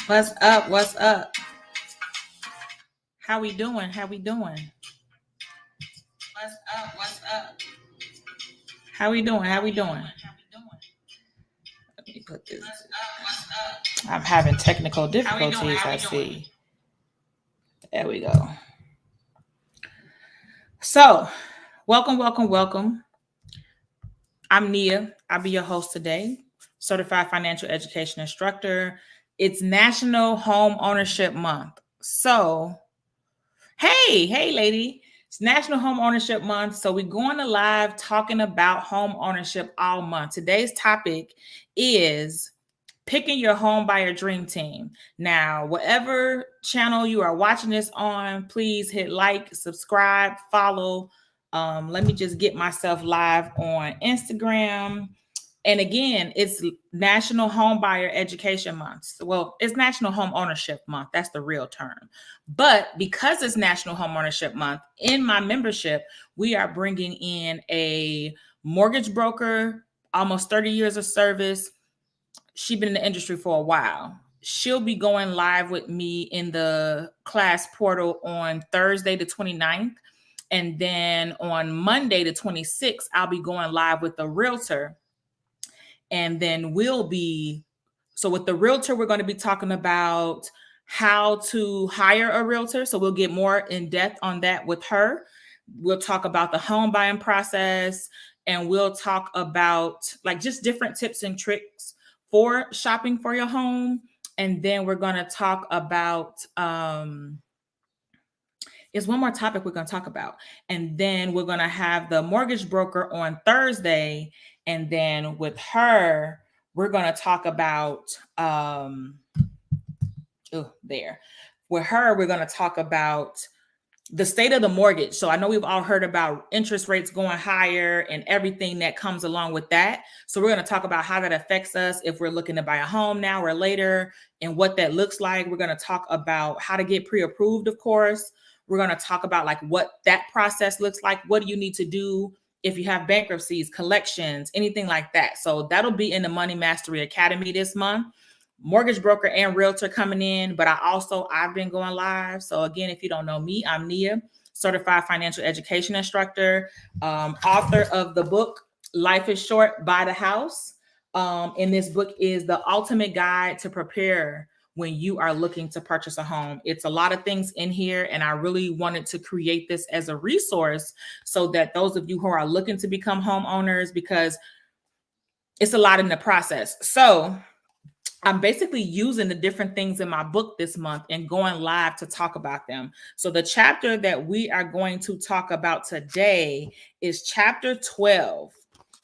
What's up? What's up? How we doing? How we doing? What's up? What's up? How we doing? How we doing? Let me put this. What's up? What's up? I'm having technical How we doing? difficulties, How I we doing? see. There we go. So, welcome. I'm Nia. I'll be your host today, certified financial education instructor. It's National Home Ownership Month. So, hey, lady. It's National Home Ownership Month. So we're going to live talking about home ownership all month. Today's topic is picking your home buyer dream team. Now, whatever channel you are watching this on, please hit like, subscribe, follow. Let me just get myself live on Instagram. And again, it's National Home Buyer Education Month. Well, it's National Home Ownership Month. That's the real term. But because it's National Home Ownership Month, in my membership, we are bringing in a mortgage broker, almost 30 years of service. She's been in the industry for a while. She'll be going live with me in the class portal on Thursday, the 29th. And then on Monday, the 26th, I'll be going live with a realtor. And then so with the realtor, we're going to be talking about how to hire a realtor. So we'll get more in depth on that with her. We'll talk about the home buying process, and we'll talk about like just different tips and tricks for shopping for your home. And then we're going to talk about is one more topic we're going to talk about. And then we're going to have the mortgage broker on Thursday. And then with her, we're going to talk about, there. With her, we're going to talk about the state of the mortgage. So I know we've all heard about interest rates going higher and everything that comes along with that. So we're going to talk about how that affects us if we're looking to buy a home now or later and what that looks like. We're going to talk about how to get pre-approved, of course. We're going to talk about like what that process looks like. What do you need to do if you have bankruptcies, collections, anything like that? So that'll be in the Money Mastery Academy this month. Mortgage broker and realtor coming in, but I've been going live. So again, if you don't know me, I'm Nia, certified financial education instructor, author of the book Life is Short, Buy the House. And this book is the ultimate guide to prepare when you are looking to purchase a home. It's a lot of things in here, and I really wanted to create this as a resource so that those of you who are looking to become homeowners, because it's a lot in the process. So I'm basically using the different things in my book this month and going live to talk about them. So the chapter that we are going to talk about today is chapter 12.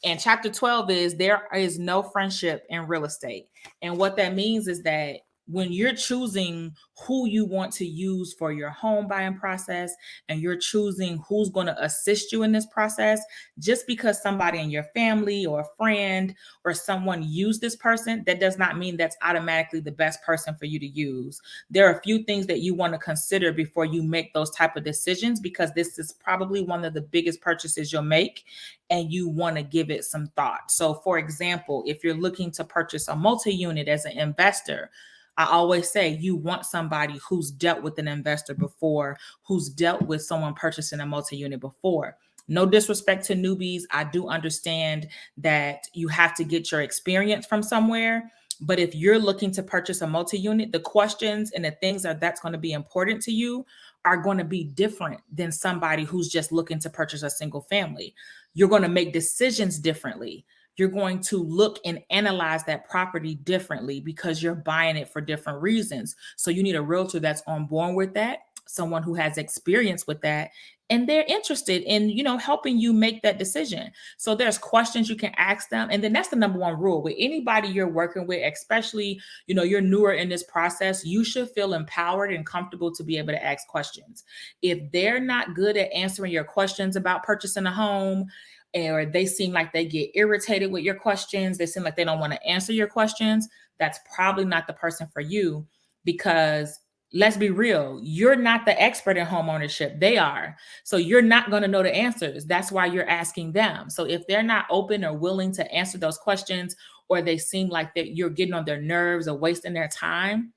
And chapter 12 is there is no friendship in real estate. And what that means is that when you're choosing who you want to use for your home buying process and you're choosing who's going to assist you in this process, just because somebody in your family or a friend or someone used this person, that does not mean that's automatically the best person for you to use. There are a few things that you want to consider before you make those type of decisions, because this is probably one of the biggest purchases you'll make and you want to give it some thought. So for example, if you're looking to purchase a multi-unit as an investor, I always say you want somebody who's dealt with an investor before, who's dealt with someone purchasing a multi-unit before. No disrespect to newbies. I do understand that you have to get your experience from somewhere. But if you're looking to purchase a multi-unit, the questions and the things that's going to be important to you are going to be different than somebody who's just looking to purchase a single family. You're going to make decisions differently. You're going to look and analyze that property differently because you're buying it for different reasons. So you need a realtor that's on board with that, someone who has experience with that, and they're interested in, helping you make that decision. So there's questions you can ask them. And then that's the number one rule with anybody you're working with, especially, you're newer in this process, you should feel empowered and comfortable to be able to ask questions. If they're not good at answering your questions about purchasing a home, or they seem like they get irritated with your questions, they seem like they don't want to answer your questions, that's probably not the person for you. Because let's be real, you're not the expert in home ownership. They are. So you're not going to know the answers. That's why you're asking them. So if they're not open or willing to answer those questions, or they seem like that you're getting on their nerves or wasting their time,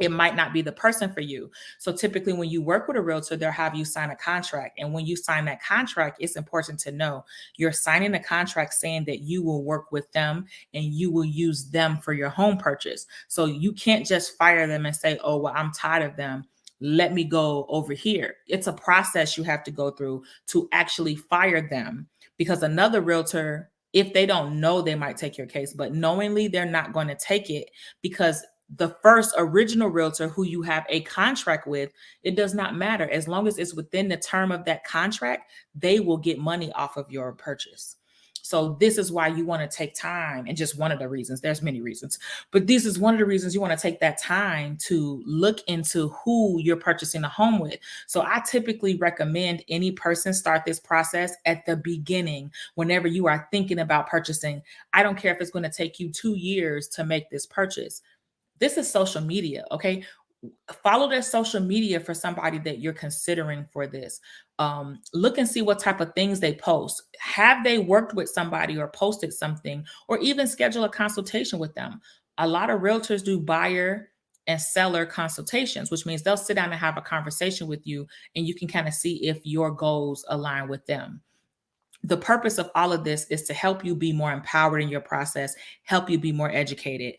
it might not be the person for you. So typically when you work with a realtor, they'll have you sign a contract. And when you sign that contract, it's important to know you're signing a contract saying that you will work with them and you will use them for your home purchase. So you can't just fire them and say, oh, well, I'm tired of them. Let me go over here. It's a process you have to go through to actually fire them, because another realtor, if they don't know, they might take your case, but knowingly they're not going to take it, because the first original realtor who you have a contract with, it does not matter. As long as it's within the term of that contract, they will get money off of your purchase. So this is why you want to take time, and just one of the reasons, there's many reasons, but this is one of the reasons you want to take that time to look into who you're purchasing a home with. So I typically recommend any person start this process at the beginning. Whenever you are thinking about purchasing, I don't care if it's going to take you 2 years to make this purchase. This is social media, okay? Follow their social media for somebody that you're considering for this. Look and see what type of things they post. Have they worked with somebody or posted something, or even schedule a consultation with them? A lot of realtors do buyer and seller consultations, which means they'll sit down and have a conversation with you, and you can kind of see if your goals align with them. The purpose of all of this is to help you be more empowered in your process, help you be more educated.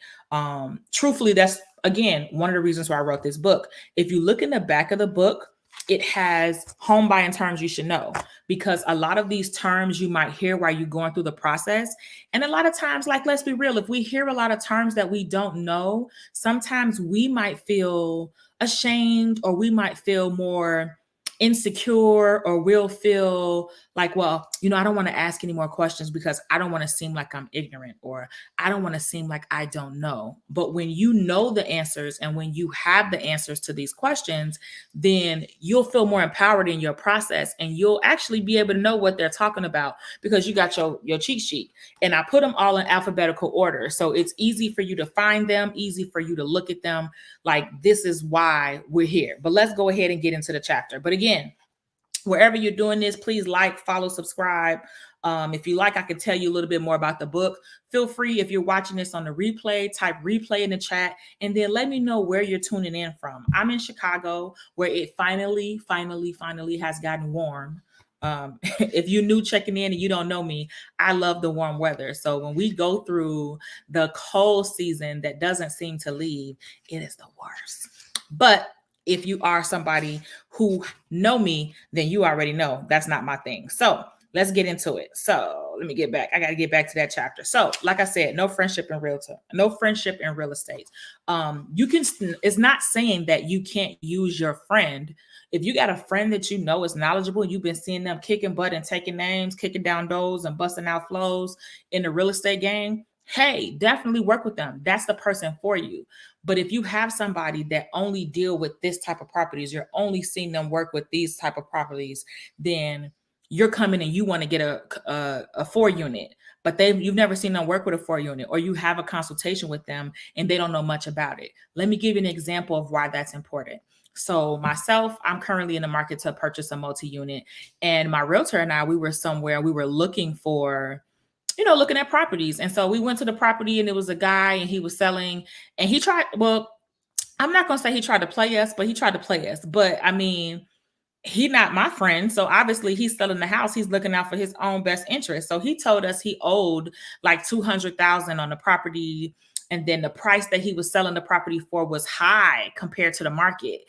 Truthfully, that's again one of the reasons why I wrote this book. If you look in the back of the book, it has home buying terms you should know, because a lot of these terms you might hear while you're going through the process. And a lot of times, like, let's be real, if we hear a lot of terms that we don't know, sometimes we might feel ashamed, or we might feel more insecure, or we'll feel like, well, I don't want to ask any more questions because I don't want to seem like I'm ignorant, or I don't want to seem like I don't know. But when you know the answers, and when you have the answers to these questions, then you'll feel more empowered in your process, and you'll actually be able to know what they're talking about, because you got your cheat sheet, and I put them all in alphabetical order. So it's easy for you to find them, easy for you to look at them. Like, this is why we're here. But let's go ahead and get into the chapter. But again, wherever you're doing this, please like, follow, subscribe. If you like, I can tell you a little bit more about the book. Feel free, if you're watching this on the replay, type replay in the chat, and then let me know where you're tuning in from. I'm in Chicago, where it finally has gotten warm. If you're new checking in and you don't know me, I love the warm weather. So when we go through the cold season that doesn't seem to leave, it is the worst. But if you are somebody who know me, then you already know that's not my thing. So let's get into it. So let me get back. I got to get back to that chapter. So like I said, no friendship in real estate. It's not saying that you can't use your friend. If you got a friend that you know is knowledgeable, and you've been seeing them kicking butt and taking names, kicking down doors and busting out flows in the real estate game, hey, definitely work with them. That's the person for you. But if you have somebody that only deal with this type of properties, you're only seeing them work with these type of properties, then you're coming and you want to get a 4-unit, but you've never seen them work with a 4-unit, or you have a consultation with them and they don't know much about it. Let me give you an example of why that's important. So myself, I'm currently in the market to purchase a multi-unit, and my realtor and I, we were looking for, looking at properties. And so we went to the property, and it was a guy, and he was selling, and I'm not going to say he tried to play us, but he tried to play us. But I mean, he not my friend. So obviously he's selling the house. He's looking out for his own best interest. So he told us he owed like $200,000 on the property. And then the price that he was selling the property for was high compared to the market.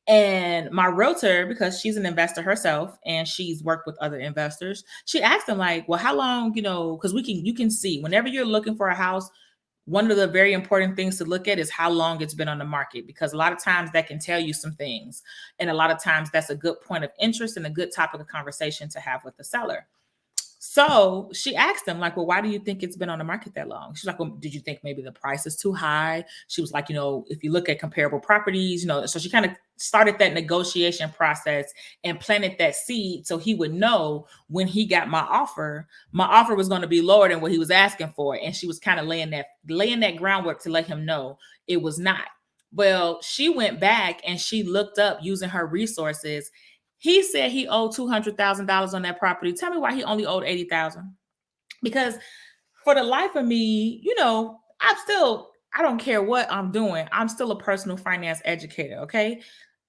And my realtor, because she's an investor herself and she's worked with other investors, she asked him, like, well, how long, because you can see whenever you're looking for a house, one of the very important things to look at is how long it's been on the market, because a lot of times that can tell you some things. And a lot of times that's a good point of interest and a good topic of conversation to have with the seller. So she asked him, like, well, why do you think it's been on the market that long? She's like, well, did you think maybe the price is too high? She was like, if you look at comparable properties, so she kind of started that negotiation process and planted that seed so he would know when he got my offer was going to be lower than what he was asking for. And she was kind of laying that groundwork to let him know it was not. Well, she went back and she looked up using her resources. He said he owed $200,000 on that property. Tell me why he only owed $80,000. Because for the life of me, I'm still I don't care what I'm doing. I'm still a personal finance educator. Okay.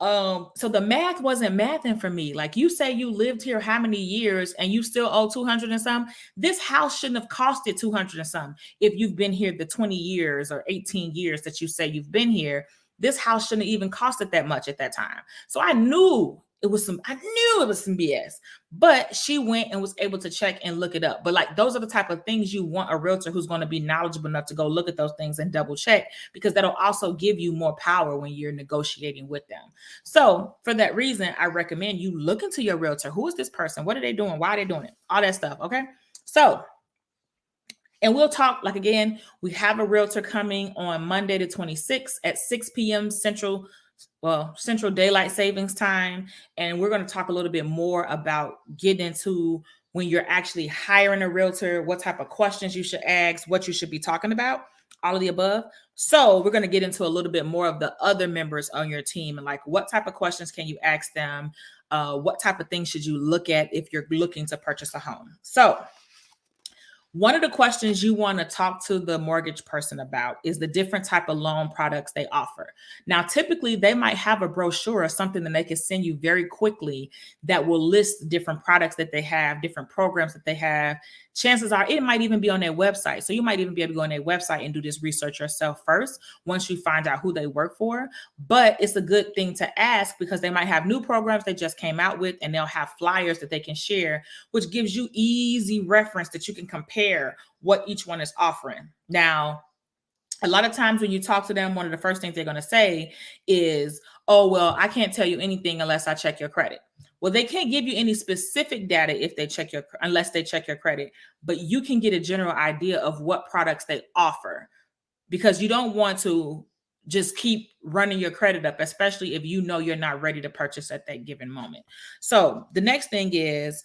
So the math wasn't mathing for me. Like, you say you lived here how many years and you still owe 200 and some. This house shouldn't have costed 200 and some. If you've been here the 20 years or 18 years that you say you've been here, this house shouldn't have even costed that much at that time. So I knew it was some BS. But she went and was able to check and look it up. But like, those are the type of things you want a realtor who's going to be knowledgeable enough to go look at those things and double check, because that'll also give you more power when you're negotiating with them. So for that reason, I recommend you look into your realtor. Who is this person? What are they doing? Why are they doing it? All that stuff. Okay. So, and we'll talk, like, again, we have a realtor coming on Monday the 26th at 6 p.m. Central Daylight Savings Time. And we're going to talk a little bit more about getting into when you're actually hiring a realtor, what type of questions you should ask, what you should be talking about, all of the above. So we're going to get into a little bit more of the other members on your team and like, what type of questions can you ask them? What type of things should you look at if you're looking to purchase a home? So one of the questions you want to talk to the mortgage person about is the different type of loan products they offer. Now, typically they might have a brochure or something that they can send you very quickly that will list different products that they have, different programs that they have. Chances are it might even be on their website. So you might even be able to go on their website and do this research yourself first once you find out who they work for. But it's a good thing to ask because they might have new programs they just came out with, and they'll have flyers that they can share, which gives you easy reference that you can compare what each one is offering. Now, a lot of times when you talk to them, one of the first things they're going to say is, oh, well, I can't tell you anything unless I check your credit. Well, they can't give you any specific data unless they check your credit, but you can get a general idea of what products they offer, because you don't want to just keep running your credit up, especially if you know you're not ready to purchase at that given moment. So the next thing is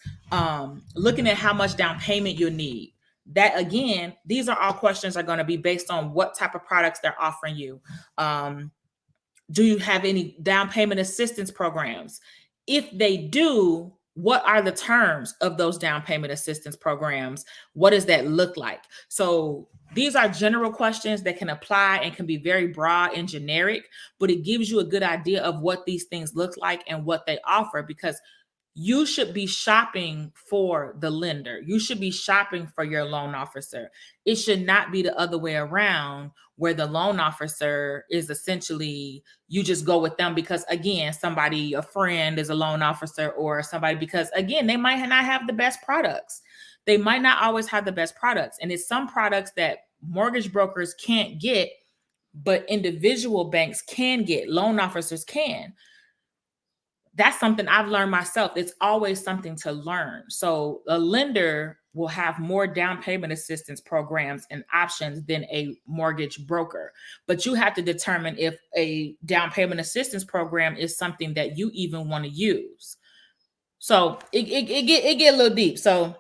looking at how much down payment you'll need. That, again, these are all questions are going to be based on what type of products they're offering you. Do you have any down payment assistance programs? If they do, what are the terms of those down payment assistance programs? What does that look like? So these are general questions that can apply and can be very broad and generic, but it gives you a good idea of what these things look like and what they offer, because you should be shopping for the lender. You should be shopping for your loan officer. It should not be the other way around, where the loan officer is essentially, you just go with them because, again, a friend is a loan officer, or somebody, because, again, they might not have the best products. They might not always have the best products. And it's some products that mortgage brokers can't get, but individual banks can get, loan officers can. That's something I've learned myself. It's always something to learn. So a lender will have more down payment assistance programs and options than a mortgage broker. But you have to determine if a down payment assistance program is something that you even want to use. So it get a little deep. So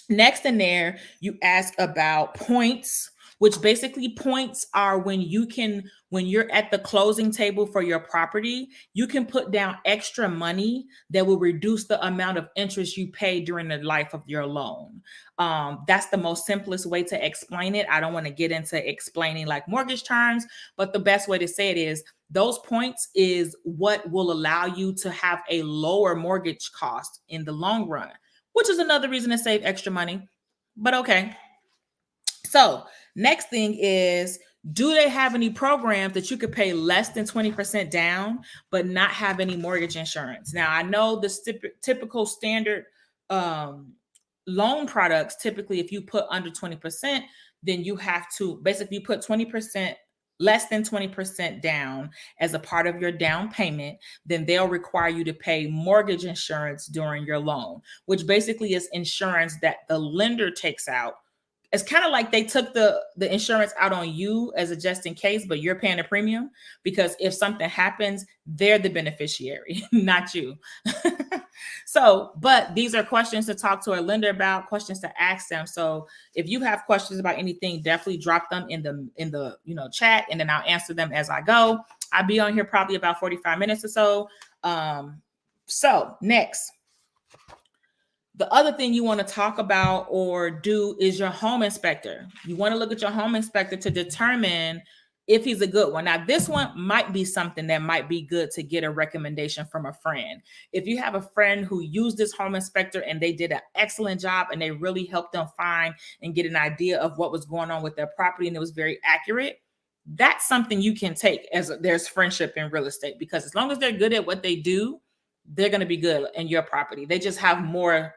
next in there, you ask about points, which basically points are when you're at the closing table for your property, you can put down extra money that will reduce the amount of interest you pay during the life of your loan. That's the most simplest way to explain it. I don't want to get into explaining like mortgage terms, but the best way to say it is those points is what will allow you to have a lower mortgage cost in the long run, which is another reason to save extra money. But okay. So next thing is, do they have any programs that you could pay less than 20% down, but not have any mortgage insurance? Now, I know the typical standard loan products, typically, if you put under 20%, then you have to basically put 20%, less than 20% down as a part of your down payment, then they'll require you to pay mortgage insurance during your loan, which basically is insurance that the lender takes out. It's kind of like they took the insurance out on you as a just in case, but you're paying a premium, because if something happens, they're the beneficiary, not you. So, but these are questions to talk to a lender about, questions to ask them. So if you have questions about anything, definitely drop them in the chat, and then I'll answer them as I go. I'll be on here probably about 45 minutes or so. So next, the other thing you want to talk about or do is your home inspector. You want to look at your home inspector to determine if he's a good one. Now, this one might be something that might be good to get a recommendation from a friend. If you have a friend who used this home inspector and they did an excellent job and they really helped them find and get an idea of what was going on with their property and it was very accurate, that's something you can take as there's friendship in real estate, because as long as they're good at what they do, they're going to be good in your property. They just have more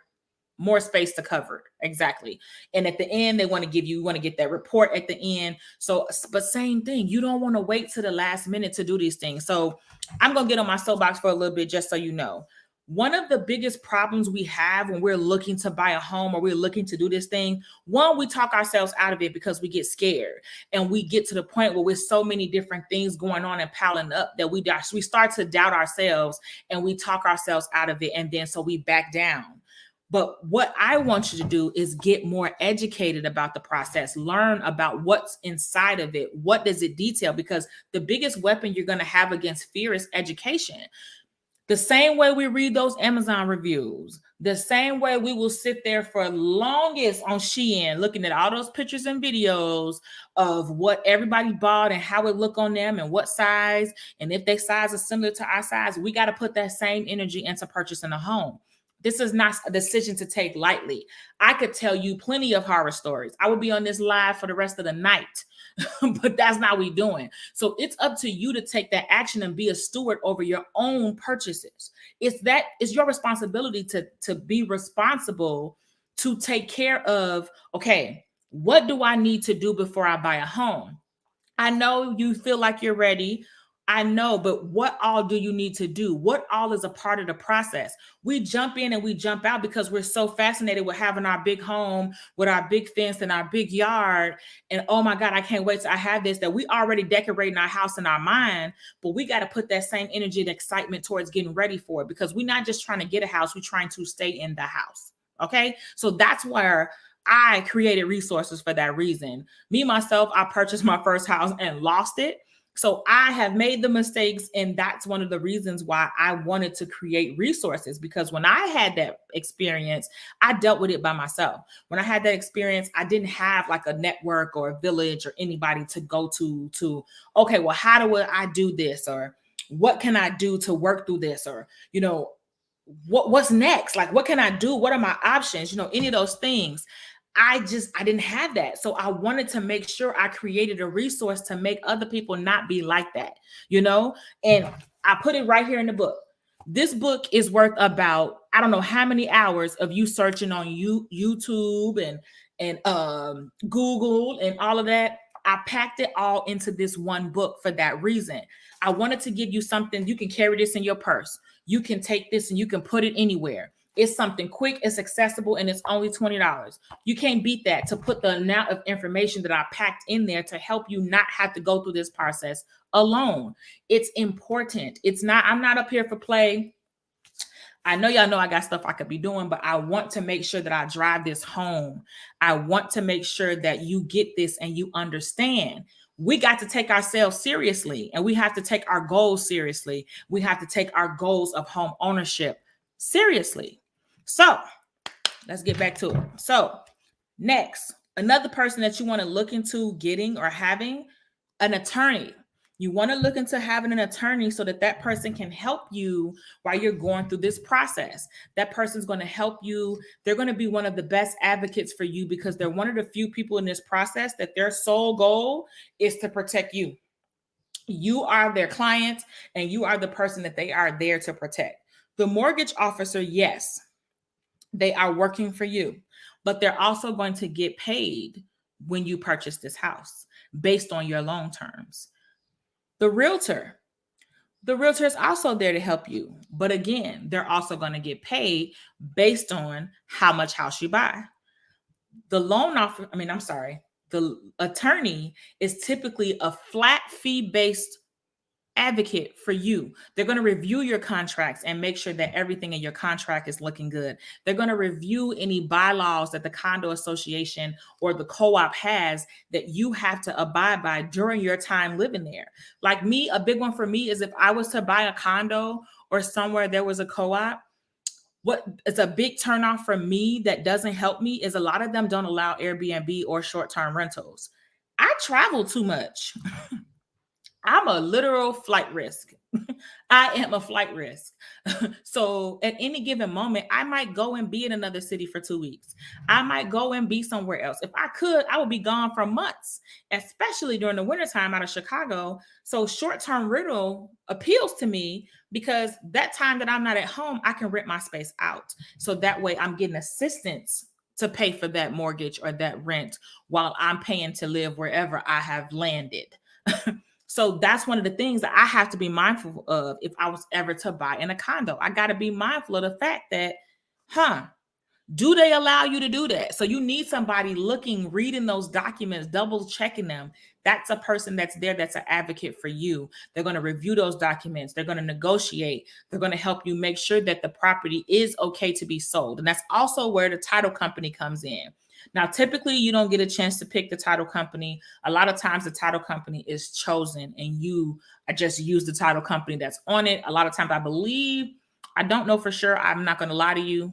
space to cover. Exactly. And at the end, they want to you want to get that report at the end. So, but same thing, you don't want to wait to the last minute to do these things. So I'm going to get on my soapbox for a little bit, just so you know. One of the biggest problems we have when we're looking to buy a home or we're looking to do this thing, one, we talk ourselves out of it because we get scared and we get to the point where with so many different things going on and piling up that we start to doubt ourselves and we talk ourselves out of it. And then so we back down. But what I want you to do is get more educated about the process, learn about what's inside of it. What does it detail? Because the biggest weapon you're going to have against fear is education. The same way we read those Amazon reviews, the same way we will sit there for longest on Shein, looking at all those pictures and videos of what everybody bought and how it look on them and what size. And if their size is similar to our size, we got to put that same energy into purchasing a home. This is not a decision to take lightly. I could tell you plenty of horror stories. I would be on this live for the rest of the night, but that's not what we're doing. So it's up to you to take that action and be a steward over your own purchases. It's your responsibility to be responsible, to take care of, okay, what do I need to do before I buy a home? I know you feel like you're ready. I know, but what all do you need to do? What all is a part of the process? We jump in and we jump out because we're so fascinated with having our big home with our big fence and our big yard. And oh my God, I can't wait till I have this, that we already decorating our house in our mind, but we got to put that same energy and excitement towards getting ready for it, because we're not just trying to get a house, we're trying to stay in the house. Okay. So that's where I created resources for that reason. Me, myself, I purchased my first house and lost it. So I have made the mistakes, and that's one of the reasons why I wanted to create resources, because when I had that experience, I dealt with it by myself. When I had that experience, I didn't have like a network or a village or anybody to go to, okay, well, how do I do this? Or what can I do to work through this? Or, what's next? Like, what can I do? What are my options? Any of those things. I didn't have that. So I wanted to make sure I created a resource to make other people not be like that, and I put it right here in the book. This book is worth about, I don't know how many hours of you searching on YouTube and Google and all of that. I packed it all into this one book for that reason. I wanted to give you something. You can carry this in your purse. You can take this and you can put it anywhere. It's something quick, it's accessible, and it's only $20. You can't beat that, to put the amount of information that I packed in there to help you not have to go through this process alone. It's important. I'm not up here for play. I know y'all know I got stuff I could be doing, but I want to make sure that I drive this home. I want to make sure that you get this and you understand. We got to take ourselves seriously, and we have to take our goals seriously. We have to take our goals of home ownership seriously. So let's get back to it. So next, another person that you want to look into getting or having, an attorney. You want to look into having an attorney so that person can help you while you're going through this process. That person's going to help you. They're going to be one of the best advocates for you, because they're one of the few people in this process that their sole goal is to protect you. You are their client, and you are the person that they are there to protect. The mortgage officer, yes, they are working for you, but they're also going to get paid when you purchase this house based on your loan terms. The realtor is also there to help you, but again, they're also going to get paid based on how much house you buy. The attorney is typically a flat fee based advocate for you. They're going to review your contracts and make sure that everything in your contract is looking good. They're going to review any bylaws that the condo association or the co-op has that you have to abide by during your time living there. Like me, a big one for me is if I was to buy a condo or somewhere there was a co-op, what is a big turnoff for me that doesn't help me is a lot of them don't allow Airbnb or short-term rentals. I travel too much. I'm a literal flight risk. I am a flight risk. So at any given moment, I might go and be in another city for 2 weeks. I might go and be somewhere else. If I could, I would be gone for months, especially during the wintertime out of Chicago. So short-term rental appeals to me because that time that I'm not at home, I can rent my space out. So that way I'm getting assistance to pay for that mortgage or that rent while I'm paying to live wherever I have landed. So that's one of the things that I have to be mindful of if I was ever to buy in a condo. I got to be mindful of the fact that, do they allow you to do that? So you need somebody looking, reading those documents, double checking them. That's a person that's there that's an advocate for you. They're going to review those documents. They're going to negotiate. They're going to help you make sure that the property is okay to be sold. And that's also where the title company comes in. Now, typically, you don't get a chance to pick the title company. A lot of times, the title company is chosen and you just use the title company that's on it. A lot of times, I don't know for sure. I'm not going to lie to you.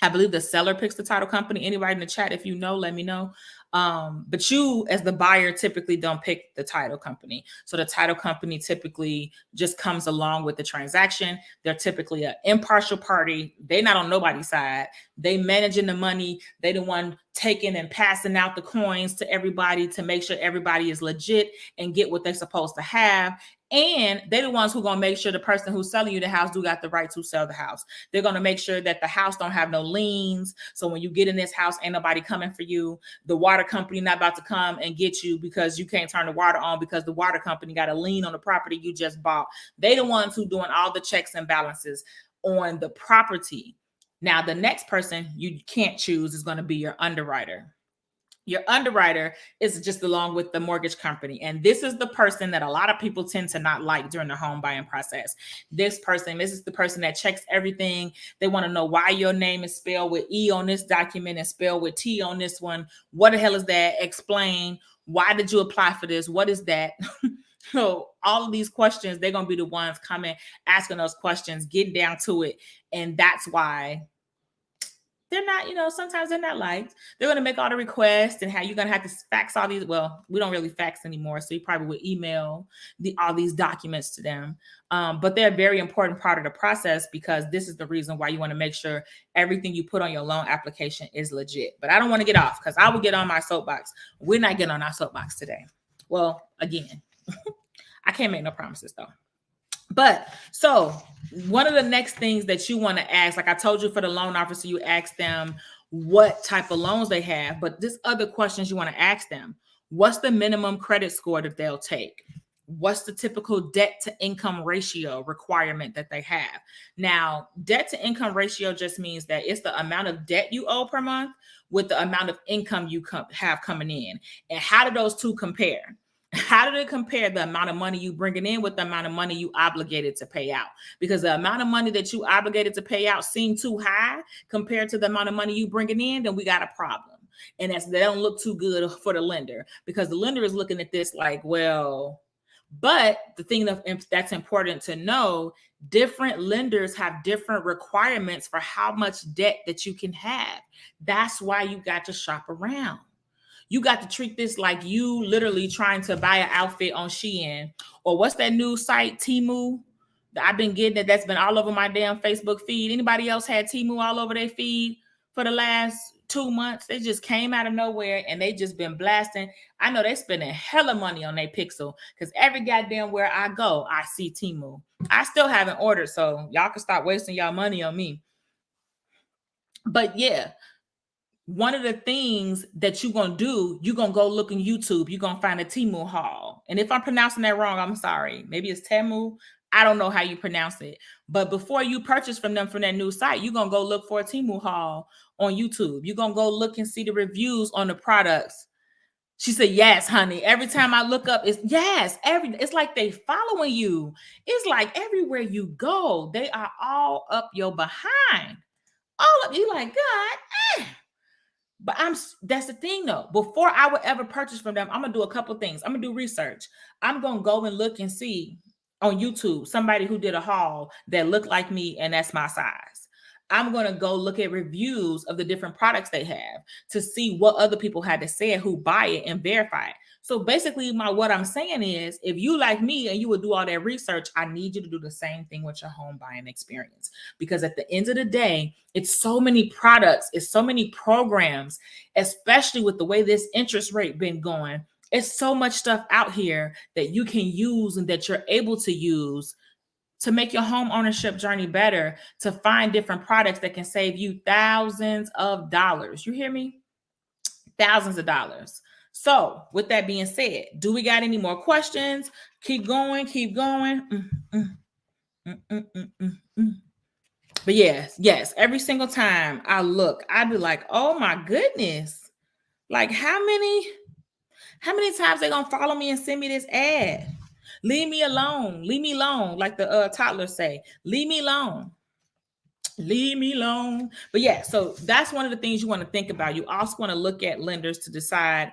I believe the seller picks the title company. Anybody in the chat, if you know, let me know. But you, as the buyer, typically don't pick the title company. So the title company typically just comes along with the transaction. They're typically an impartial party. They're not on nobody's side. They managing the money. They the one taking and passing out the coins to everybody to make sure everybody is legit and get what they're supposed to have. And they're the ones who going to make sure the person who's selling you the house do got the right to sell the house. They're going to make sure that the house don't have no liens. So when you get in this house, ain't nobody coming for you. The water company not about to come and get you because you can't turn the water on because the water company got a lien on the property you just bought. They the ones who doing all the checks and balances on the property. Now, the next person you can't choose is going to be your underwriter. Your underwriter is just along with the mortgage company. And this is the person that a lot of people tend to not like during the home buying process. This is the person that checks everything. They want to know why your name is spelled with E on this document and spelled with T on this one. What the hell is that? Explain. Why did you apply for this? What is that? So all of these questions, they're going to be the ones coming, asking those questions, getting down to it. And that's why they're not, sometimes they're not liked. They're going to make all the requests and how you're going to have to fax all these. Well, we don't really fax anymore. So you probably would email all these documents to them. But they're a very important part of the process because this is the reason why you want to make sure everything you put on your loan application is legit. But I don't want to get off because I will get on my soapbox. We're not getting on our soapbox today. Well, again, I can't make no promises though. But so one of the next things that you want to ask, like I told you for the loan officer, you ask them what type of loans they have, but there's other questions you want to ask them. What's the minimum credit score that they'll take? What's the typical debt to income ratio requirement that they have? Now, debt to income ratio just means that it's the amount of debt you owe per month with the amount of income you have coming in. And how do those two compare? How do they compare the amount of money you bringing in with the amount of money you obligated to pay out? Because the amount of money that you obligated to pay out seemed too high compared to the amount of money you bringing in, then we got a problem. And they don't look too good for the lender because the lender is looking at this like, well, but the thing that's important to know, different lenders have different requirements for how much debt that you can have. That's why you got to shop around. You got to treat this like you literally trying to buy an outfit on Shein or what's that new site, Temu? I've been getting it. That's been all over my damn Facebook feed. Anybody else had Temu all over their feed for the last 2 months? They just came out of nowhere and they just been blasting. I know they spending hella money on their Pixel because every goddamn where I go, I see Temu. I still haven't ordered, so y'all can stop wasting y'all money on me. But yeah, one of the things that you're going to do, you're going to go look on YouTube. You're going to find a Temu haul. And if I'm pronouncing that wrong, I'm sorry. Maybe it's Temu. I don't know how you pronounce it. But before you purchase from them from that new site, you're going to go look for a Temu haul on YouTube. You're going to go look and see the reviews on the products. She said, yes, honey. Every time I look up, it's yes. It's like they following you. It's like everywhere you go, they are all up your behind. All of you like, God, But that's the thing though. Before I would ever purchase from them, I'm gonna do a couple things. I'm gonna do research. I'm gonna go and look and see on YouTube somebody who did a haul that looked like me and that's my size. I'm gonna go look at reviews of the different products they have to see what other people had to say who buy it and verify it. So basically, what I'm saying is, if you like me and you would do all that research, I need you to do the same thing with your home buying experience. Because at the end of the day, it's so many products, it's so many programs, especially with the way this interest rate been going. It's so much stuff out here that you can use and that you're able to use to make your home ownership journey better, to find different products that can save you thousands of dollars. You hear me? Thousands of dollars. So, with that being said, do we got any more questions? Keep going, keep going. But yes, every single time I look, I'd be like, oh my goodness. Like how many times they gonna follow me and send me this ad? Leave me alone. Leave me alone. Like the toddlers say, leave me alone. Leave me alone. But yeah, so that's one of the things you want to think about. You also want to look at lenders to decide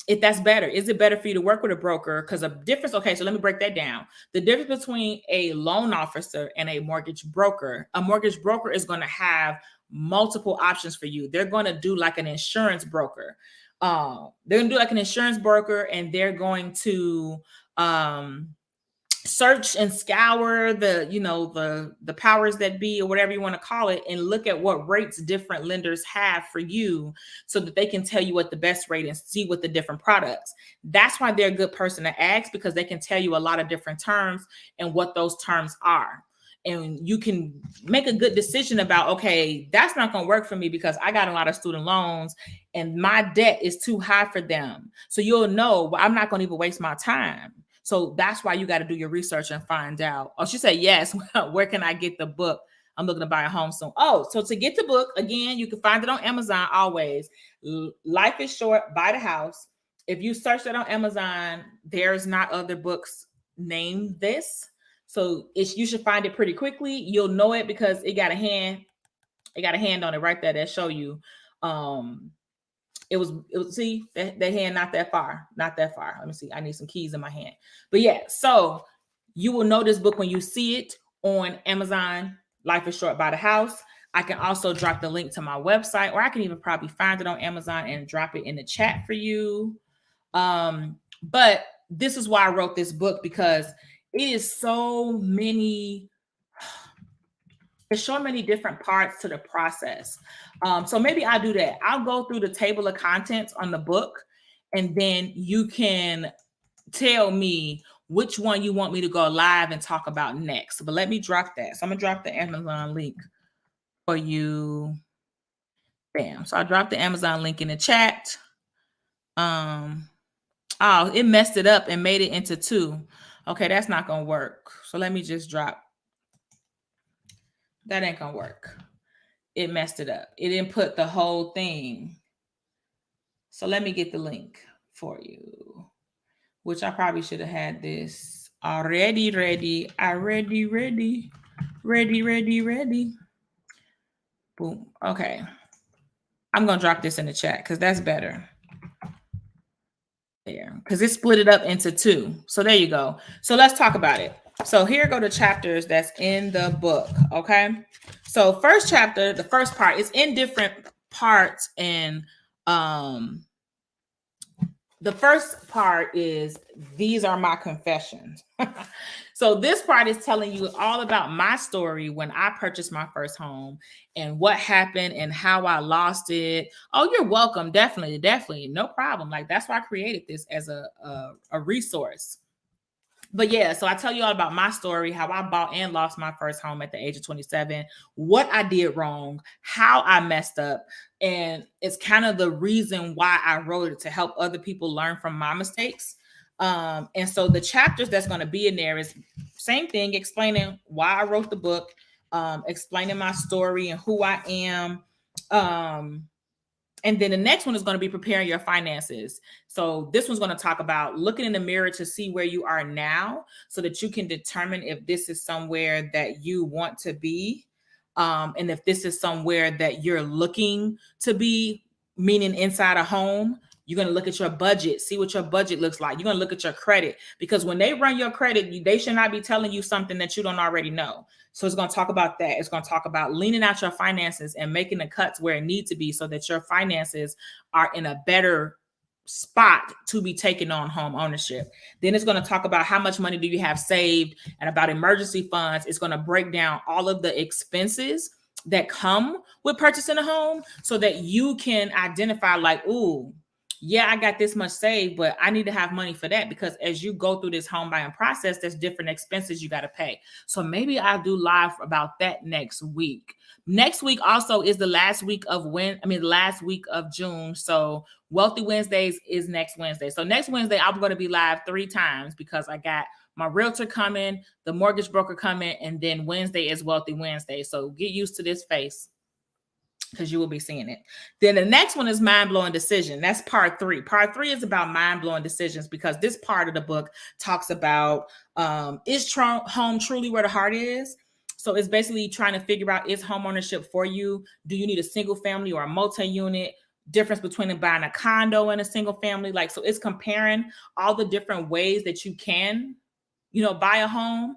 if that's better. Is it better for you to work with a broker? Because a difference, okay, so let me break that down. The difference between a loan officer and a mortgage broker is going to have multiple options for you. They're going to do like an insurance broker. They're going to do like an insurance broker, and they're going to search and scour the powers that be, or whatever you want to call it, and look at what rates different lenders have for you so that they can tell you what the best rate and see what the different products. That's why they're a good person to ask, because they can tell you a lot of different terms and what those terms are. And you can make a good decision about, okay, that's not going to work for me because I got a lot of student loans and my debt is too high for them. So you'll know, well, I'm not going to even waste my time. So that's why you got to do your research and find out. Oh, she said, yes. Where can I get the book? I'm looking to buy a home soon. Oh, so to get the book, again, you can find it on Amazon always. Life is Short, Buy the House. If you search that on Amazon, there's not other books named this. So you should find it pretty quickly. You'll know it because it got a hand on it right there that show you. It was see that hand not that far. Let me see. I need some keys in my hand. But yeah, so you will know this book when you see it on Amazon. Life is Short, Buy the House. I can also drop the link to my website, or I can even probably find it on Amazon and drop it in the chat for you. But this is why I wrote this book, because it is so many. There's so many different parts to the process. So maybe I'll do that. I'll go through the table of contents on the book, and then you can tell me which one you want me to go live and talk about next. But let me drop that. So I'm going to drop the Amazon link for you. Bam. So I dropped the Amazon link in the chat. Oh, it messed it up and made it into 2. Okay, that's not going to work. So let me just drop. That ain't gonna work. It messed it up. It didn't put the whole thing. So let me get the link for you, which I probably should have had this already ready. Ready. Boom. Okay. I'm gonna drop this in the chat because that's better. There, because it split it up into 2. So there you go. So let's talk about it. So here go the chapters that's in the book. Okay. So first chapter, the first part is in different parts. And the first part is, these are my confessions. So this part is telling you all about my story when I purchased my first home and what happened and how I lost it. Oh, you're welcome. Definitely. No problem. Like, that's why I created this as a resource. But yeah, so I tell you all about my story, how I bought and lost my first home at the age of 27, what I did wrong, how I messed up. And it's kind of the reason why I wrote it, to help other people learn from my mistakes. And so the chapters that's going to be in there is same thing, explaining why I wrote the book, explaining my story and who I am. And then the next one is going to be preparing your finances. So this one's going to talk about looking in the mirror to see where you are now, so that you can determine if this is somewhere that you want to be. And if this is somewhere that you're looking to be, meaning inside a home. You're going to look at your budget, see what your budget looks like. You're going to look at your credit, because when they run your credit, they should not be telling you something that you don't already know. So it's going to talk about that. It's going to talk about leaning out your finances and making the cuts where it needs to be, so that your finances are in a better spot to be taking on home ownership. Then it's going to talk about how much money do you have saved and about emergency funds. It's going to break down all of the expenses that come with purchasing a home so that you can identify like, ooh, yeah, I got this much saved, but I need to have money for that, because as you go through this home buying process, there's different expenses you got to pay. So maybe I'll do live about that next week. Next week also is the last week of the last week of June. So Wealthy Wednesdays is next Wednesday. So next Wednesday, I'm going to be live 3 times because I got my realtor coming, the mortgage broker coming, and then Wednesday is Wealthy Wednesday. So get used to this face, because you will be seeing it. Then the next one is mind-blowing decision. That's part 3. Part 3 is about mind-blowing decisions, because this part of the book talks about is home truly where the heart is? So it's basically trying to figure out, is home ownership for you? Do you need a single family or a multi-unit? Difference between buying a condo and a single family. Like, so it's comparing all the different ways that you can, buy a home.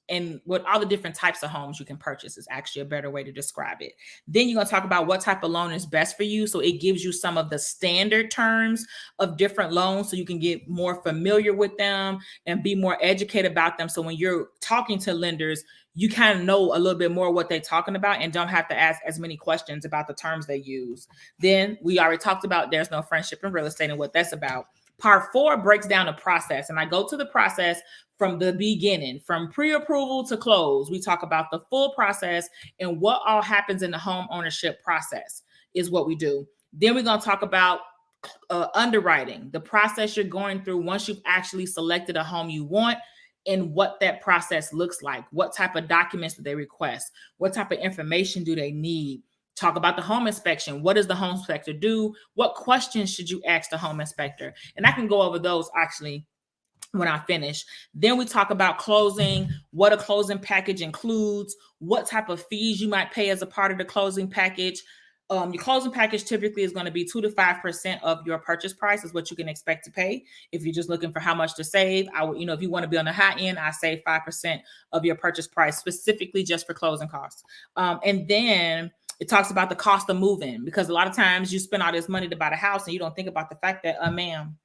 And what all the different types of homes you can purchase is actually a better way to describe it. Then you're going to talk about what type of loan is best for you. So it gives you some of the standard terms of different loans so you can get more familiar with them and be more educated about them. So when you're talking to lenders, you kind of know a little bit more what they're talking about and don't have to ask as many questions about the terms they use. Then we already talked about there's no friendship in real estate and what that's about. Part 4 breaks down the process, and I go to the process from the beginning, from pre-approval to close. We talk about the full process and what all happens in the home ownership process is what we do. Then we're going to talk about underwriting, the process you're going through once you've actually selected a home you want, and what that process looks like. What type of documents do they request? What type of information do they need? Talk about the home inspection. What does the home inspector do? What questions should you ask the home inspector? And I can go over those actually when I finish. Then we talk about closing, what a closing package includes, what type of fees you might pay as a part of the closing package. Your closing package typically is going to be 2 to 5% of your purchase price is what you can expect to pay. If you're just looking for how much to save, if you want to be on the high end, I say 5% of your purchase price specifically just for closing costs. And then it talks about the cost of moving, because a lot of times you spend all this money to buy the house and you don't think about the fact that, ma'am,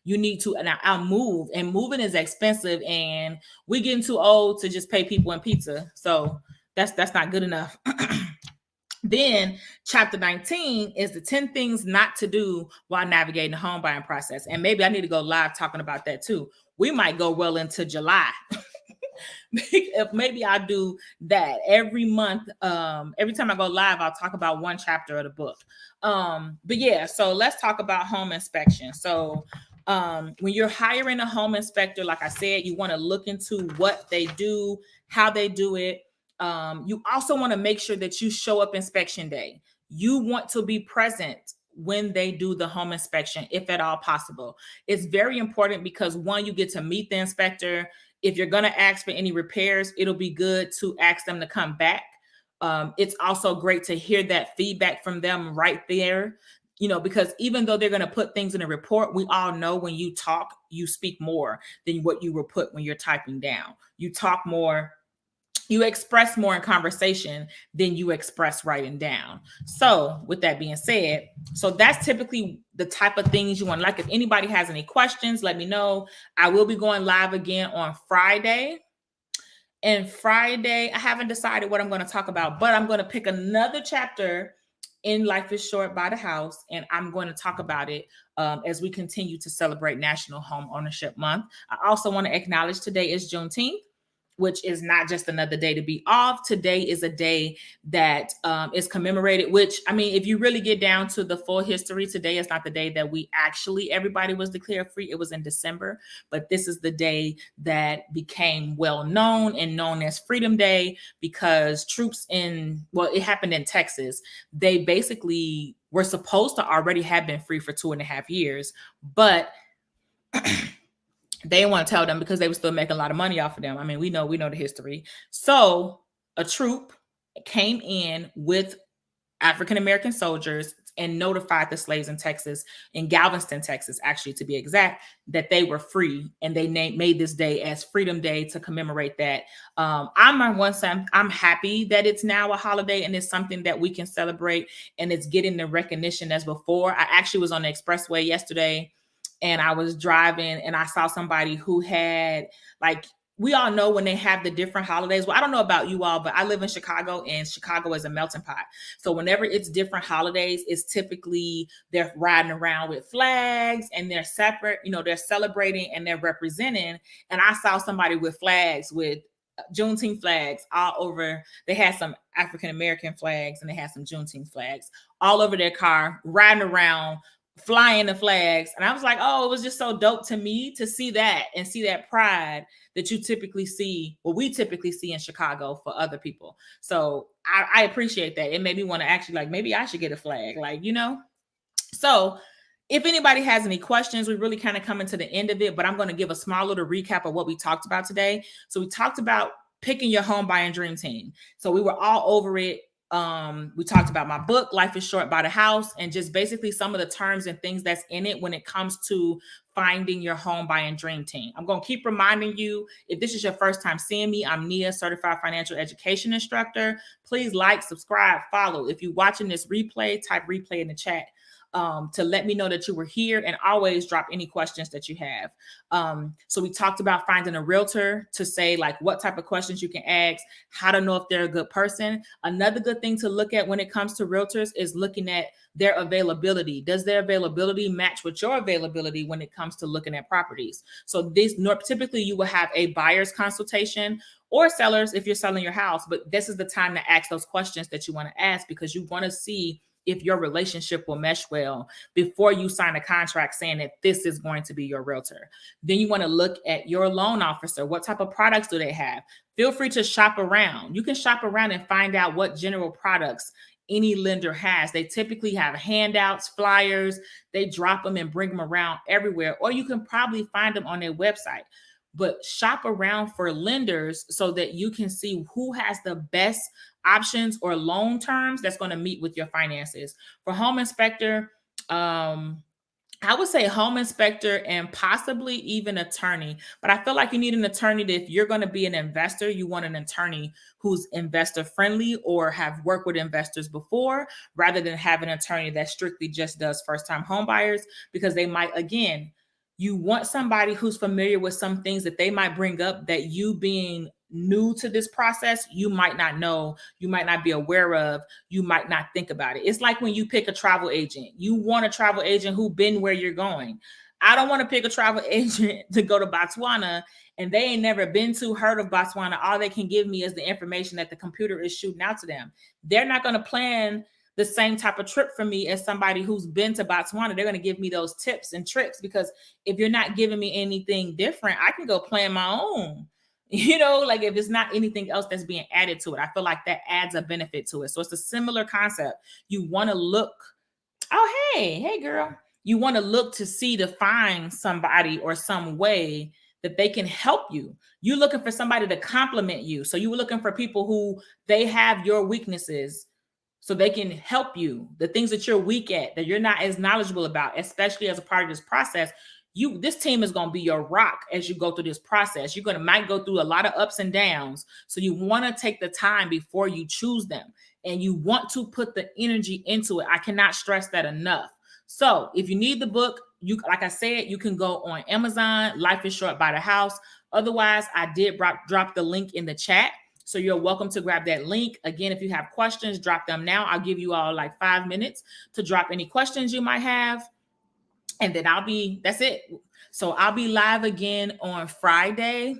you need to now move, and moving is expensive, and we're getting too old to just pay people in pizza. So that's not good enough. Then chapter 19 is the 10 things not to do while navigating the home buying process. And maybe I need to go live talking about that too. We might go well into July. If maybe I'll do that every month. Every time I go live, I'll talk about one chapter of the book. But yeah, so let's talk about home inspection. So when you're hiring a home inspector, like I said, you want to look into what they do, how they do it. You also want to make sure that you show up inspection day. You want to be present when they do the home inspection, if at all possible. It's very important because, one, you get to meet the inspector. If you're going to ask for any repairs, it'll be good to ask them to come back. It's also great to hear that feedback from them right there, because even though they're going to put things in a report, we all know when you talk, you speak more than what you will put when you're typing down. You talk more. You express more in conversation than you express writing down. So with that being said, so that's typically the type of things you want. Like, if anybody has any questions, let me know. I will be going live again on Friday. And Friday, I haven't decided what I'm going to talk about, but I'm going to pick another chapter in Life is Short, Buy the House, and I'm going to talk about it as we continue to celebrate National Home Ownership Month. I also want to acknowledge today is Juneteenth, which is not just another day to be off. Today is a day that is commemorated, which, I mean, if you really get down to the full history, today is not the day that everybody was declared free. It was in December, but this is the day that became well known and known as Freedom Day, because troops it happened in Texas. They basically were supposed to already have been free for 2.5 years, but they didn't want to tell them because they were still making a lot of money off of them. I mean, we know the history. So a troop came in with African-American soldiers and notified the slaves in Texas, in Galveston, Texas, actually, to be exact, that they were free. And they made this day as Freedom Day to commemorate that. I'm happy that it's now a holiday and it's something that we can celebrate, and it's getting the recognition as before. I actually was on the expressway yesterday and I was driving and I saw somebody who had, like, we all know when they have the different holidays. Well, I don't know about you all, but I live in Chicago and Chicago is a melting pot. So whenever it's different holidays, it's typically they're riding around with flags and they're separate, they're celebrating and they're representing. And I saw somebody with flags, with Juneteenth flags all over. They had some African American flags and they had some Juneteenth flags all over their car, riding around, flying the flags. And I was like, oh, it was just so dope to me to see that and see that pride that you typically see, what we typically see in Chicago for other people. So I appreciate that. It made me want to actually, like, maybe I should get a flag, So if anybody has any questions, we really kind of coming to the end of it, but I'm going to give a small little recap of what we talked about today. So we talked about picking your home buying dream team. So we were all over it. We talked about my book, Life is Short, Buy the House, and just basically some of the terms and things that's in it when it comes to finding your home buying dream team. I'm going to keep reminding you, if this is your first time seeing me, I'm Nia, certified financial education instructor. Please like, subscribe, follow. If you're watching this replay, type replay in the chat to let me know that you were here, and always drop any questions that you have. So we talked about finding a realtor to say, like, what type of questions you can ask, how to know if they're a good person. Another good thing to look at when it comes to realtors is looking at their availability. Does their availability match with your availability when it comes to looking at properties? So typically you will have a buyer's consultation, or sellers if you're selling your house, but this is the time to ask those questions that you want to ask, because you want to see if your relationship will mesh well before you sign a contract saying that this is going to be your realtor. Then you want to look at your loan officer. What type of products do they have? Feel free to shop around. You can shop around and find out what general products any lender has. They typically have handouts, flyers. They drop them and bring them around everywhere, or you can probably find them on their website. But shop around for lenders so that you can see who has the best options or loan terms that's going to meet with your finances. For home inspector, I would say home inspector and possibly even attorney, but I feel like you need an attorney that if you're going to be an investor, you want an attorney who's investor friendly or have worked with investors before, rather than have an attorney that strictly just does first time home buyers, because they might, again, you want somebody who's familiar with some things that they might bring up that you, being new to this process, you might not know, you might not be aware of, you might not think about it. It's like when you pick a travel agent, you want a travel agent who been where you're going. I don't want to pick a travel agent to go to Botswana and they ain't never been to, heard of Botswana. All they can give me is the information that the computer is shooting out to them. They're not going to plan the same type of trip for me as somebody who's been to Botswana. They're going to give me those tips and tricks, because if you're not giving me anything different, I can go plan my own. Like if it's not anything else that's being added to it, I feel like that adds a benefit to it. So it's a similar concept. You want to look, oh, hey, girl. You want to look to see, to find somebody or some way that they can help you. You're looking for somebody to complement you. So you were looking for people who they have your weaknesses, so they can help you. The things that you're weak at, that you're not as knowledgeable about, especially as a part of this process, this team is going to be your rock as you go through this process. Might go through a lot of ups and downs. So you want to take the time before you choose them, and you want to put the energy into it. I cannot stress that enough. So if you need the book, like I said, you can go on Amazon, Life is Short, Buy the House. Otherwise, I did drop the link in the chat. So you're welcome to grab that link. Again, if you have questions, drop them now. I'll give you all like 5 minutes to drop any questions you might have. And then that's it. So I'll be live again on Friday.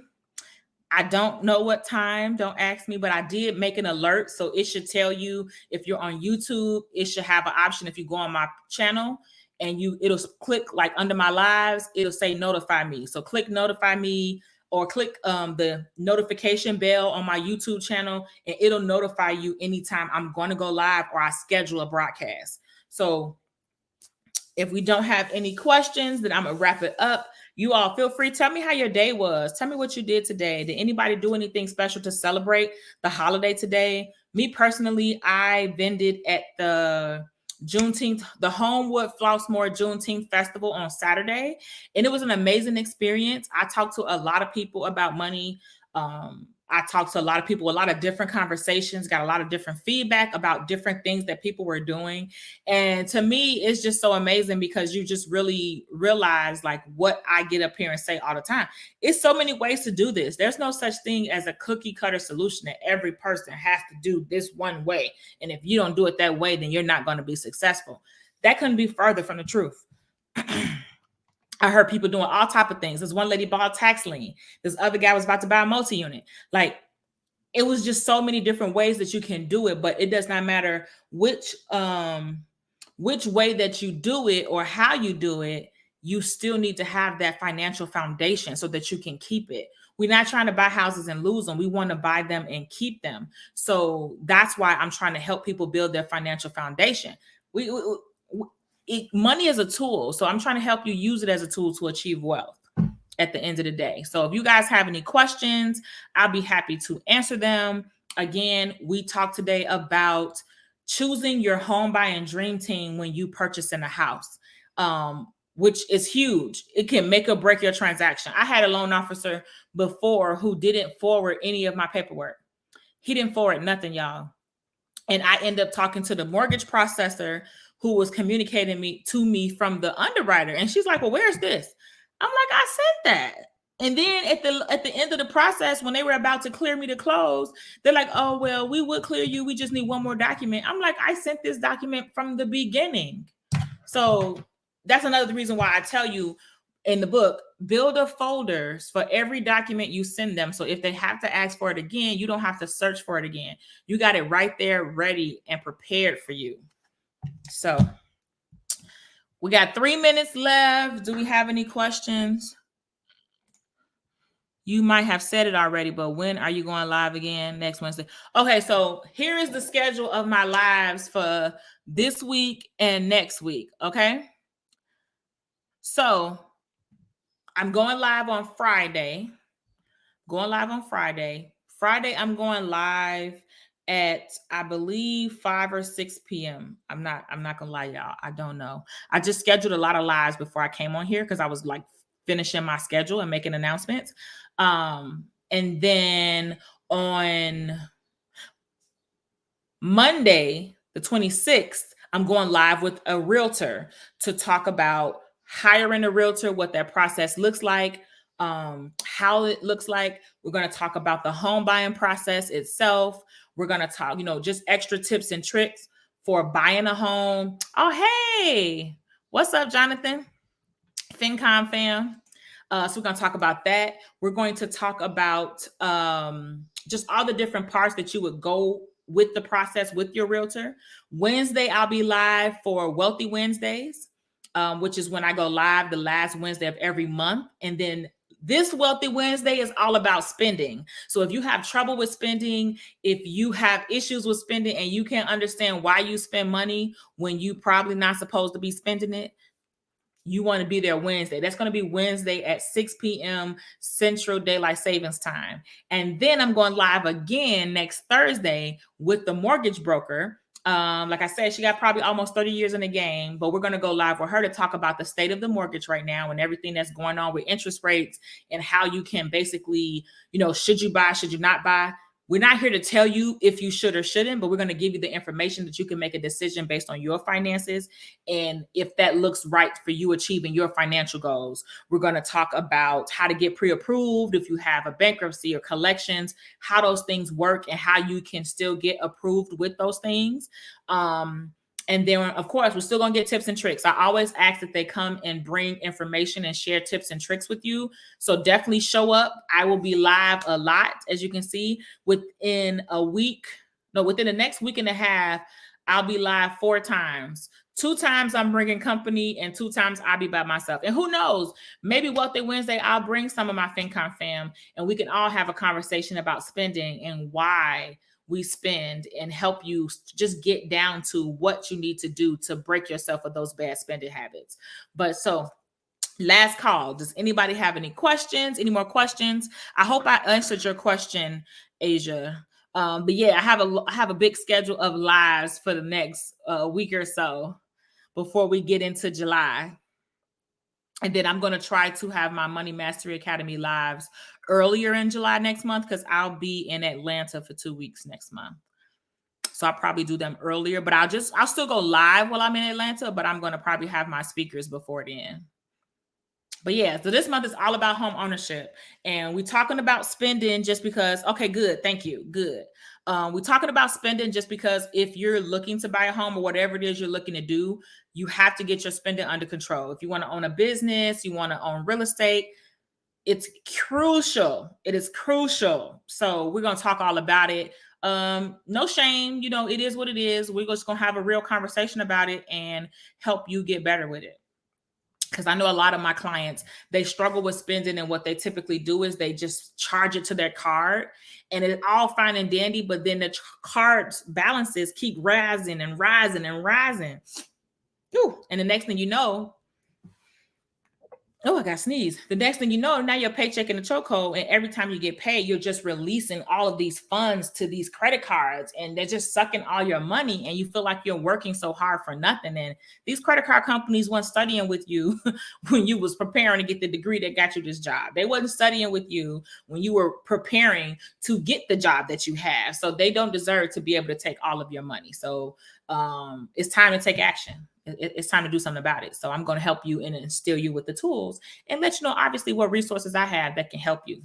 I don't know what time, don't ask me, but I did make an alert. So it should tell you, if you're on YouTube, it should have an option. If you go on my channel and it'll click like under my lives, it'll say notify me. So click notify me, or click the notification bell on my YouTube channel, and it'll notify you anytime I'm going to go live or I schedule a broadcast. So if we don't have any questions, then I'm going to wrap it up. You all feel free. Tell me how your day was. Tell me what you did today. Did anybody do anything special to celebrate the holiday today? Me personally, I vended at the Juneteenth, the Homewood Flossmoor Juneteenth Festival on Saturday. And it was an amazing experience. I talked to a lot of people about money. I talked to a lot of people, a lot of different conversations, got a lot of different feedback about different things that people were doing. And to me, it's just so amazing because you just really realize like what I get up here and say all the time. It's so many ways to do this. There's no such thing as a cookie cutter solution that every person has to do this one way. And if you don't do it that way, then you're not going to be successful. That couldn't be further from the truth. I heard people doing all type of things. This one lady bought a tax lien. This other guy was about to buy a multi-unit. Like, it was just so many different ways that you can do it, but it does not matter which way that you do it or how you do it. You still need to have that financial foundation so that you can keep it. We're not trying to buy houses and lose them. We want to buy them and keep them. So that's why I'm trying to help people build their financial foundation. Money is a tool. So I'm trying to help you use it as a tool to achieve wealth at the end of the day. So if you guys have any questions, I'll be happy to answer them. Again, we talked today about choosing your home buying dream team when you purchase in a house, which is huge. It can make or break your transaction. I had a loan officer before who didn't forward any of my paperwork. He didn't forward nothing, y'all. And I ended up talking to the mortgage processor who was communicating to me from the underwriter. And she's like, well, where's this? I'm like, I sent that. And then at the end of the process, when they were about to clear me to close, they're like, oh, well, we would clear you. We just need one more document. I'm like, I sent this document from the beginning. So that's another reason why I tell you in the book, build a folders for every document you send them. So if they have to ask for it again, you don't have to search for it again. You got it right there, ready and prepared for you. So we got 3 minutes left. Do we have any questions? You might have said it already, but when are you going live again? Next Wednesday. Okay, so here is the schedule of my lives for this week and next week, okay? So I'm going live on Friday. Friday, I'm going live at, I believe, 5 or 6 p.m. I'm not gonna lie, y'all. I don't know. I just scheduled a lot of lives before I came on here because I was like finishing my schedule and making announcements. And then on Monday, the 26th, I'm going live with a realtor to talk about hiring a realtor, what that process looks like, how it looks like. We're going to talk about the home buying process itself. We're going to talk, just extra tips and tricks for buying a home. Oh, hey, what's up, Jonathan? FinCom fam. So we're going to talk about that. We're going to talk about just all the different parts that you would go with the process with your realtor. Wednesday, I'll be live for Wealthy Wednesdays, which is when I go live the last Wednesday of every month. And then this Wealthy Wednesday is all about spending. So if you have trouble with spending, if you have issues with spending and you can't understand why you spend money when you probably not supposed to be spending it, you want to be there Wednesday. That's going to be Wednesday at 6 p.m. Central Daylight Savings Time. And then I'm going live again next Thursday with the mortgage broker. Like I said, she got probably almost 30 years in the game, but we're going to go live with her to talk about the state of the mortgage right now and everything that's going on with interest rates and how you can basically, should you buy, should you not buy? We're not here to tell you if you should or shouldn't, but we're going to give you the information that you can make a decision based on your finances and if that looks right for you achieving your financial goals. We're going to talk about how to get pre-approved if you have a bankruptcy or collections, how those things work and how you can still get approved with those things. And then, of course, we're still going to get tips and tricks. I always ask that they come and bring information and share tips and tricks with you. So definitely show up. I will be live a lot, as you can see, within the next week and a half, I'll be live 4 times. 2 times I'm bringing company and 2 times I'll be by myself. And who knows, maybe Wealthy Wednesday, I'll bring some of my FinCom fam and we can all have a conversation about spending and why we spend and help you just get down to what you need to do to break yourself of those bad spending habits. But so last call. Does anybody have any questions? Any more questions? I hope I answered your question, Asia. But yeah, I have a big schedule of lives for the next week or so before we get into July. And then I'm going to try to have my Money Mastery Academy lives earlier in July next month, because I'll be in Atlanta for 2 weeks next month. So I'll probably do them earlier, but I'll still go live while I'm in Atlanta, but I'm going to probably have my speakers before then. But yeah, so this month is all about home ownership, and we're talking about spending just because. Okay, good. Thank you. Good. We're talking about spending just because if you're looking to buy a home or whatever it is you're looking to do, you have to get your spending under control. If you want to own a business, you want to own real estate, it's crucial. It is crucial. So we're going to talk all about it. No shame. You know, it is what it is. We're just going to have a real conversation about it and help you get better with it. Because I know a lot of my clients, they struggle with spending, and what they typically do is they just charge it to their card, and it's all fine and dandy, but then the card's balances keep rising and rising and rising. Whew. And the next thing you know, oh, I got sneeze. The next thing you know, now your paycheck in the chokehold, and every time you get paid, you're just releasing all of these funds to these credit cards, and they're just sucking all your money, and you feel like you're working so hard for nothing. And these credit card companies weren't studying with you when you was preparing to get the degree that got you this job. They wasn't studying with you when you were preparing to get the job that you have. So they don't deserve to be able to take all of your money. So it's time to take action. It's time to do something about it. So I'm going to help you and instill you with the tools and let you know, obviously, what resources I have that can help you.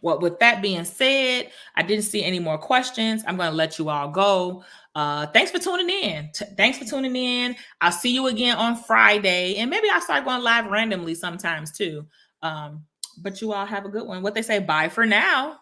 Well, with that being said, I didn't see any more questions. I'm going to let you all go. Thanks for tuning in. Thanks for tuning in. I'll see you again on Friday, and maybe I'll start going live randomly sometimes too. But you all have a good one. What they say, bye for now.